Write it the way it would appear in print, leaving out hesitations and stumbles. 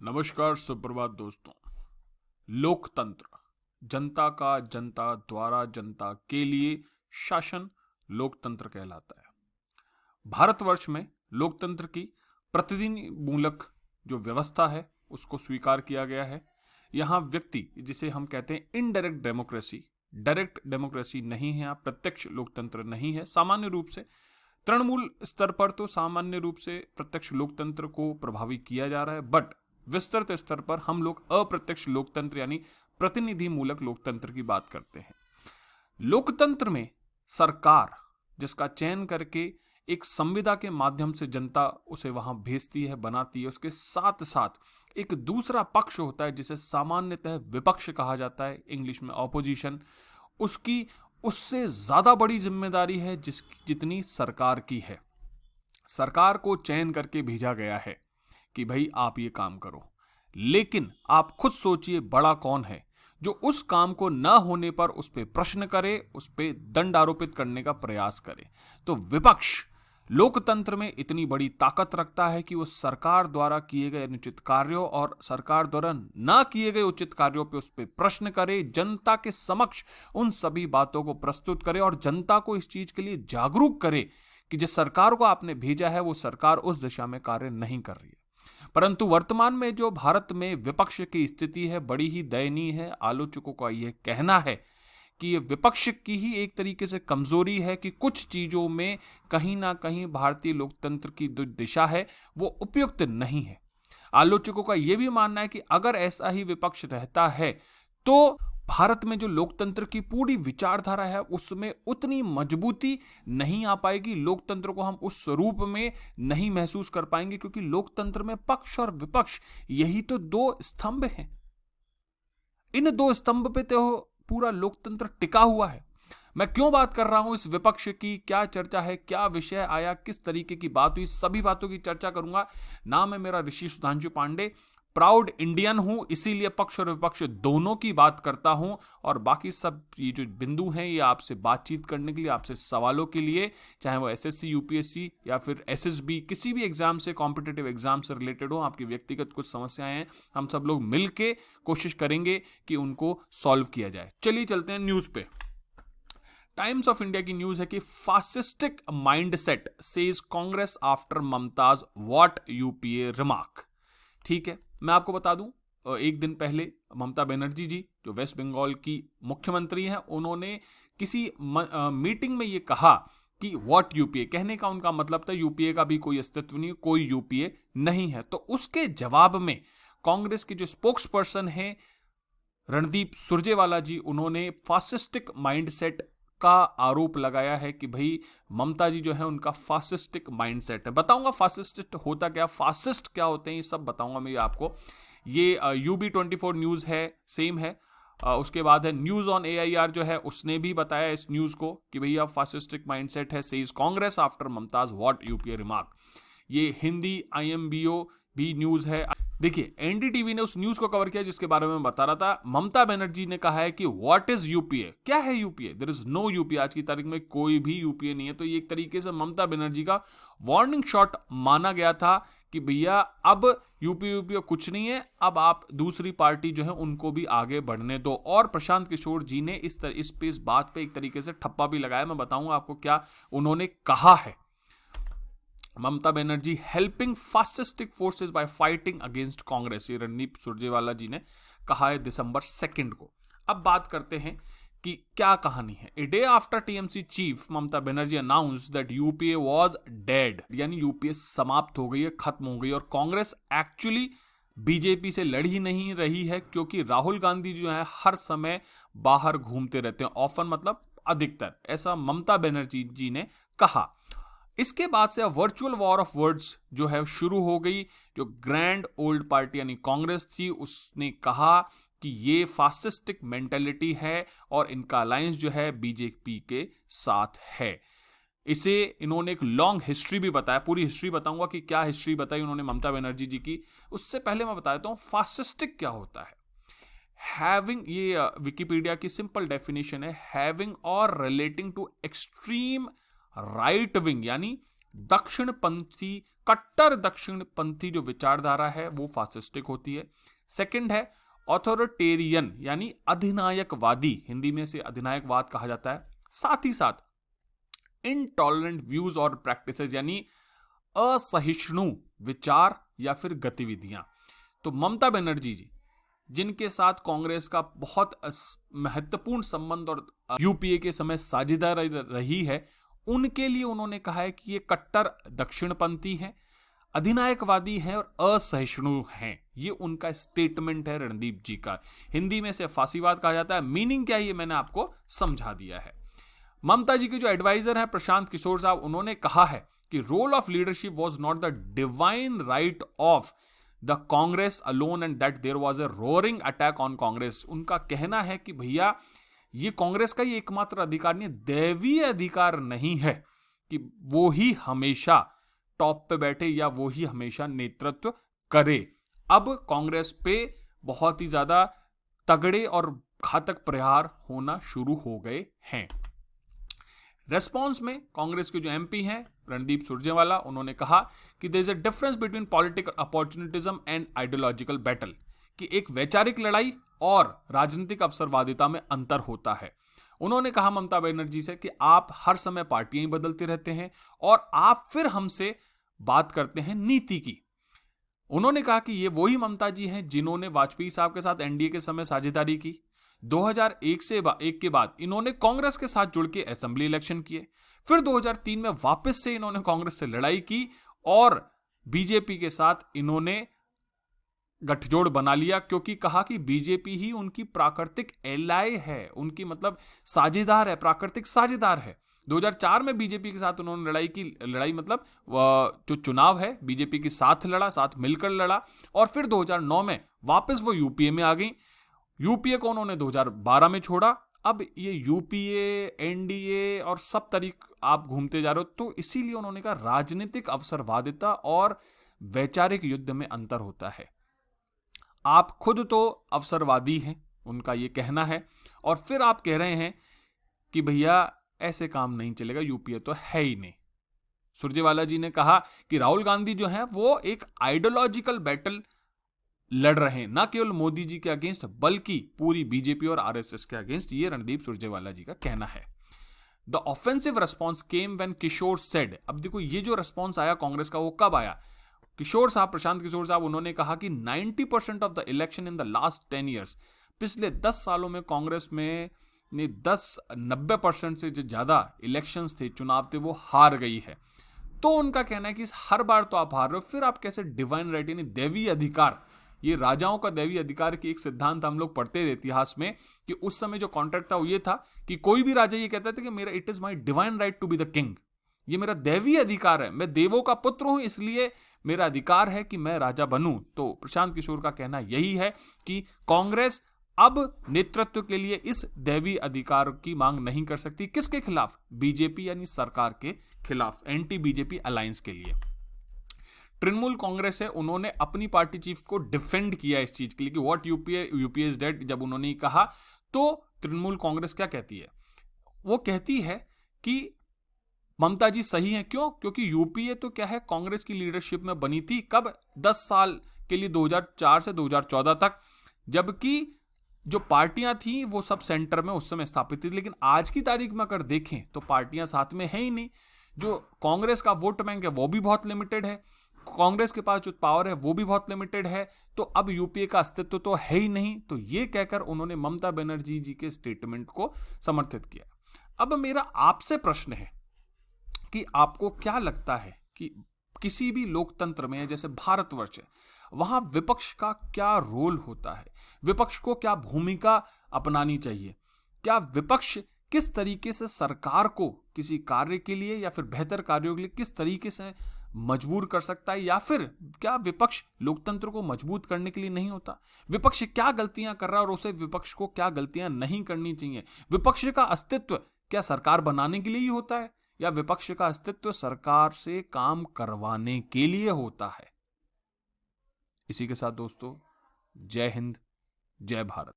नमस्कार, सुप्रभात दोस्तों। लोकतंत्र, जनता का जनता द्वारा जनता के लिए शासन लोकतंत्र कहलाता है। भारतवर्ष में लोकतंत्र की प्रतिनिधिमूलक जो व्यवस्था है उसको स्वीकार किया गया है। यहाँ व्यक्ति, जिसे हम कहते हैं इनडायरेक्ट डेमोक्रेसी, डायरेक्ट डेमोक्रेसी नहीं है, यहाँ प्रत्यक्ष लोकतंत्र नहीं है। सामान्य रूप से तृणमूल स्तर पर तो सामान्य रूप से प्रत्यक्ष लोकतंत्र को प्रभावी किया जा रहा है, बट विस्तृत स्तर पर हम लोग अप्रत्यक्ष लोकतंत्र यानी प्रतिनिधि मूलक लोकतंत्र की बात करते हैं। लोकतंत्र में सरकार जिसका चयन करके एक संविदा के माध्यम से जनता उसे वहां भेजती है, बनाती है, उसके साथ साथ एक दूसरा पक्ष होता है जिसे सामान्यतः विपक्ष कहा जाता है, इंग्लिश में ऑपोजिशन। उसकी उससे ज्यादा बड़ी जिम्मेदारी है जितनी सरकार की है। सरकार को चयन करके भेजा गया है कि भाई आप ये काम करो, लेकिन आप खुद सोचिए बड़ा कौन है जो उस काम को न होने पर उस पर प्रश्न करे, उस पर दंड आरोपित करने का प्रयास करे। तो विपक्ष लोकतंत्र में इतनी बड़ी ताकत रखता है कि वो सरकार द्वारा किए गए अनुचित कार्यों और सरकार द्वारा न किए गए उचित कार्यों पे उस पर प्रश्न करे, जनता के समक्ष उन सभी बातों को प्रस्तुत करे और जनता को इस चीज के लिए जागरूक करे कि जिस सरकार को आपने भेजा है वो सरकार उस दिशा में कार्य नहीं कर रही है। परंतु वर्तमान में जो भारत में विपक्ष की स्थिति है बड़ी ही दयनीय है। आलोचकों का यह कहना है कि ये विपक्ष की ही एक तरीके से कमजोरी है कि कुछ चीजों में कहीं ना कहीं भारतीय लोकतंत्र की जो दिशा है वो उपयुक्त नहीं है। आलोचकों का यह भी मानना है कि अगर ऐसा ही विपक्ष रहता है तो भारत में जो लोकतंत्र की पूरी विचारधारा है उसमें उतनी मजबूती नहीं आ पाएगी। लोकतंत्र को हम उस स्वरूप में नहीं महसूस कर पाएंगे, क्योंकि लोकतंत्र में पक्ष और विपक्ष यही तो दो स्तंभ हैं। इन दो स्तंभ पे तो पूरा लोकतंत्र टिका हुआ है। मैं क्यों बात कर रहा हूं इस विपक्ष की, क्या चर्चा है, क्या विषय आया, किस तरीके की बात हुई, सभी बातों की चर्चा करूंगा। नाम है मेरा ऋषि सुधांशु पांडे, प्राउड इंडियन हूं, इसीलिए पक्ष और विपक्ष दोनों की बात करता हूं। और बाकी सब ये जो बिंदु हैं ये आपसे बातचीत करने के लिए, आपसे सवालों के लिए, चाहे वो एसएससी, यूपीएससी या फिर एसएसबी, किसी भी एग्जाम से, कॉम्पिटिटिव एग्जाम से रिलेटेड हो, आपकी व्यक्तिगत कुछ समस्याएं हैं, हम सब लोग मिलके कोशिश करेंगे कि उनको सॉल्व किया जाए। चलिए चलते हैं न्यूज पे। टाइम्स ऑफ इंडिया की न्यूज है कि fascistic mindset says Congress after Mamata's what UPA remark. ठीक है, मैं आपको बता दूं, एक दिन पहले ममता बनर्जी जी जो वेस्ट बंगाल की मुख्यमंत्री हैं, उन्होंने किसी मीटिंग में ये कहा कि व्हाट यूपीए, कहने का उनका मतलब था यूपीए का भी कोई अस्तित्व नहीं, कोई यूपीए नहीं है। तो उसके जवाब में कांग्रेस के जो स्पोक्स पर्सन है रणदीप सुरजेवाला जी, उन्होंने फासिस्टिक माइंडसेट का आरोप लगाया है कि भाई ममता जी जो है उनका फासिस्टिक माइंडसेट है। बताऊंगा फासिस्ट होता क्या, फासिस्ट क्या होते हैं, ये सब बताऊंगा मैं आपको। ये UB24 न्यूज है, सेम है। उसके बाद है न्यूज ऑन AIR जो है, उसने भी बताया इस न्यूज को कि भैया फासिस्टिक माइंडसेट है, says Congress after Mamata's what UPA remark. ये हिंदी IMBO भी न्यूज है। देखिए, NDTV ने उस न्यूज को कवर किया जिसके बारे में मैं बता रहा था। ममता बनर्जी ने कहा है कि व्हाट इज यूपीए, क्या है UPA, there is no UPA, आज की तारीख में कोई भी यूपीए नहीं है। तो ये एक तरीके से ममता बनर्जी का वार्निंग शॉट माना गया था कि भैया अब यूपीए कुछ नहीं है, अब आप दूसरी पार्टी जो है उनको भी आगे बढ़ने दो। और प्रशांत किशोर जी ने इस बात पे एक तरीके से ठप्पा भी लगाया। मैं बताऊंगा आपको क्या उन्होंने कहा है। Mamata Banerjee helping fascistic forces by fighting against Congress, ये रणदीप सुरजेवाला जी ने कहा है December 2 को। अब बात करते हैं कि क्या कहानी है। A day after TMC chief Mamata Banerjee announce that UPA was dead, यानी यूपीए समाप्त हो गई है, खत्म हो गई। और कांग्रेस एक्चुअली बीजेपी से लड़ ही नहीं रही है, क्योंकि राहुल गांधी जो है हर समय बाहर घूमते रहते हैं, ऑफन मतलब अधिकतर, ऐसा ममता बनर्जी जी ने कहा। इसके बाद से वर्चुअल वॉर ऑफ वर्ड्स जो है शुरू हो गई। जो ग्रैंड ओल्ड पार्टी यानी कांग्रेस थी, उसने कहा कि ये फासिस्टिक मेंटेलिटी है और इनका अलायंस जो है बीजेपी के साथ है। इसे इन्होंने एक लॉन्ग हिस्ट्री भी बताया, पूरी हिस्ट्री बताऊंगा कि क्या हिस्ट्री बताई उन्होंने ममता बनर्जी जी की। उससे पहले मैं बता देता हूं फासिस्टिक क्या होता है। हैविंग, ये विकिपीडिया की सिंपल डेफिनेशन है, हैविंग और relating to extreme right wing यानी दक्षिणपंथी कट्टर दक्षिणपंथी जो विचारधारा है वो फासिस्टिक होती है। सेकंड है ऑथोरिटेरियन यानी अधिनायकवादी, हिंदी में से अधिनायकवाद कहा जाता है। साथ ही साथ इनटॉलरेंट व्यूज और प्रैक्टिसेस यानी असहिष्णु विचार या फिर गतिविधियां। तो ममता बनर्जी जी, जिनके साथ कांग्रेस का बहुत महत्वपूर्ण संबंध और यूपीए के समय साझेदार रही है, उनके लिए उन्होंने कहा है कि ये कट्टर दक्षिणपंथी हैं, अधिनायकवादी हैं और असहिष्णु हैं। ये उनका स्टेटमेंट है रणदीप जी का। हिंदी में से फांसीवाद कहा जाता है। मीनिंग क्या है ये मैंने आपको समझा दिया है। ममता जी के जो एडवाइजर हैं प्रशांत किशोर साहब, उन्होंने कहा है कि role of leadership was not the divine right of the Congress alone and that there was a roaring attack on Congress. उनका कहना है कि भैया ये कांग्रेस का ही एकमात्र अधिकार नहीं, दैवीय अधिकार नहीं है कि वो ही हमेशा टॉप पे बैठे या वो ही हमेशा नेतृत्व करे। अब कांग्रेस पे बहुत ही ज्यादा तगड़े और घातक प्रहार होना शुरू हो गए हैं। रेस्पॉन्स में कांग्रेस के जो एमपी हैं रणदीप सुरजेवाला, उन्होंने कहा कि there is a difference between political opportunism and ideological battle, कि एक वैचारिक लड़ाई और राजनीतिक अवसरवादिता में अंतर होता है। उन्होंने कहा ममता बनर्जी से कि आप हर समय पार्टियां ही बदलते रहते हैं और आप फिर हमसे बात करते हैं नीति की। उन्होंने कहा कि ये वही ममता जी हैं जिन्होंने वाजपेयी साहब के साथ एनडीए के समय साझेदारी की। 2001 के बाद इन्होंने कांग्रेस के साथ जुड़ के असेंबली इलेक्शन किए। फिर 2003 में वापस से इन्होंने कांग्रेस से लड़ाई की और बीजेपी के साथ इन्होंने गठजोड़ बना लिया, क्योंकि कहा कि बीजेपी ही उनकी प्राकृतिक एलाय है, उनकी मतलब साझेदार है, प्राकृतिक साझेदार है। 2004 में बीजेपी के साथ उन्होंने लड़ाई मतलब जो चुनाव है बीजेपी के साथ लड़ा, साथ मिलकर लड़ा। और फिर 2009 में वापस वो यूपीए में आ गई। यूपीए को उन्होंने 2012 में छोड़ा। अब ये यूपीए, एनडीए और सब तरीक आप घूमते जा रहे हो। तो इसीलिए उन्होंने कहा राजनीतिक अवसरवादिता और वैचारिक युद्ध में अंतर होता है। आप खुद तो अवसरवादी हैं, उनका ये कहना है, और फिर आप कह रहे हैं कि भैया ऐसे काम नहीं चलेगा, यूपीए तो है ही नहीं। सुरजेवाला जी ने कहा कि राहुल गांधी जो है वो एक आइडियोलॉजिकल बैटल लड़ रहे हैं, ना केवल मोदी जी के अगेंस्ट बल्कि पूरी बीजेपी और आरएसएस के अगेंस्ट। ये रणदीप सुरजेवाला जी का कहना है। The offensive response came when Kishore said. अब देखो ये जो रेस्पॉन्स आया कांग्रेस का वो कब आया? किशोर साहब, प्रशांत किशोर साहब, उन्होंने कहा कि 90% of the election in the last 10 years, पिछले 10 सालों में कांग्रेस में 90% से जो ज्यादा इलेक्शंस थे, चुनाव थे, वो हार गई है। तो उनका कहना है कि हर बार तो आप हार रहे हो, फिर आप कैसे डिवाइन राइट यानी दैवीय अधिकार, ये राजाओं का दैवीय अधिकार की एक सिद्धांत हम लोग पढ़ते थे इतिहास में कि उस समय जो कॉन्ट्रैक्ट था वो ये था कि कोई भी राजा ये कहता था कि मेरा it is my divine right to be the king, ये मेरा दैवीय अधिकार है, मैं देवों का पुत्र हूं, इसलिए मेरा अधिकार है कि मैं राजा बनूं। तो प्रशांत किशोर का कहना यही है कि कांग्रेस अब नेतृत्व के लिए इस दैवीय अधिकार की मांग नहीं कर सकती। किसके खिलाफ? बीजेपी यानी सरकार के खिलाफ, एंटी बीजेपी अलायंस के लिए। तृणमूल कांग्रेस है, उन्होंने अपनी पार्टी चीफ को डिफेंड किया इस चीज के लिए कि व्हाट यूपीए इज डेड। जब उन्होंने कहा तो तृणमूल कांग्रेस क्या कहती है? वो कहती है कि ममता जी सही हैं। क्यों? क्योंकि यूपीए तो क्या है, कांग्रेस की लीडरशिप में बनी थी कब? 10 साल के लिए, 2004 से 2014 तक, जबकि जो पार्टियां थी वो सब सेंटर में उस समय स्थापित थी। लेकिन आज की तारीख में अगर देखें तो पार्टियां साथ में है ही नहीं। जो कांग्रेस का वोट बैंक है वो भी बहुत लिमिटेड है, कांग्रेस के पास जो पावर है वो भी बहुत लिमिटेड है। तो अब यूपीए का अस्तित्व तो है ही नहीं। तो ये कहकर उन्होंने ममता बनर्जी जी के स्टेटमेंट को समर्थित किया। अब मेरा आपसे प्रश्न है कि आपको क्या लगता है कि किसी भी लोकतंत्र में, जैसे भारतवर्ष है, वहां विपक्ष का क्या रोल होता है? विपक्ष को क्या भूमिका अपनानी चाहिए? क्या विपक्ष किस तरीके से सरकार को किसी कार्य के लिए या फिर बेहतर कार्यों के लिए किस तरीके से मजबूर कर सकता है? या फिर क्या विपक्ष लोकतंत्र को मजबूत करने के लिए नहीं होता? विपक्ष क्या गलतियां कर रहा है और उसे विपक्ष को क्या गलतियां नहीं करनी चाहिए? विपक्ष का अस्तित्व क्या सरकार बनाने के लिए ही होता है या विपक्ष का अस्तित्व सरकार से काम करवाने के लिए होता है? इसी के साथ दोस्तों, जय हिंद, जय भारत।